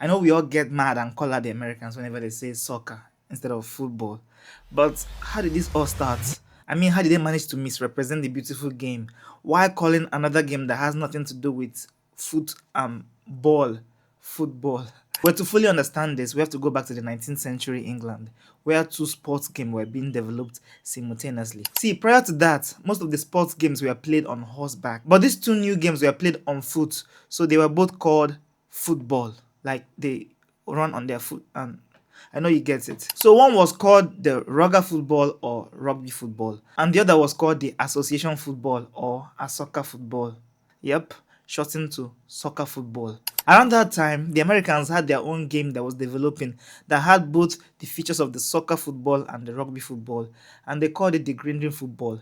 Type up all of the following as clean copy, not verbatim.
I know we all get mad and call out the Americans whenever they say soccer instead of football. But how did this all start? I mean, how did they manage to misrepresent the beautiful game while calling another game that has nothing to do with foot ball football? Well, to fully understand this, we have to go back to the 19th century England, where two sports games were being developed simultaneously. See, prior to that, most of the sports games were played on horseback, but these two new games were played on foot, so they were both called football, like they run on their foot. And I know you get it. So one was called the rugger football or rugby football, and the other was called the association football or a soccer football. Yep, shortened to soccer football. Around that time, the Americans had their own game that was developing that had both the features of the soccer football and the rugby football, and they called it the Green Green football.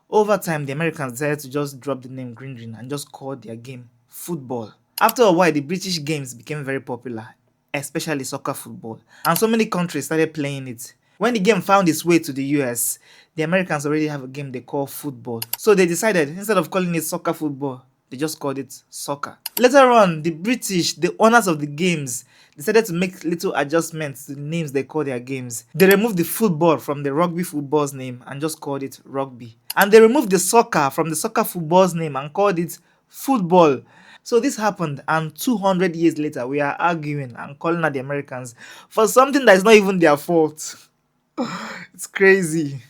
Over time, the Americans decided to just drop the name Green Green and just call their game football. After a while, the British games became very popular, especially soccer football, and so many countries started playing it. When the game found its way to the US, the Americans already have a game they call football. So they decided, instead of calling it soccer football, they just called it soccer. Later on, the British, the owners of the games, decided to make little adjustments to the names they call their games. They removed the football from the rugby football's name and just called it rugby. And they removed the soccer from the soccer football's name and called it football. So this happened, and 200 years later, we are arguing and calling out the Americans for something that is not even their fault. It's crazy.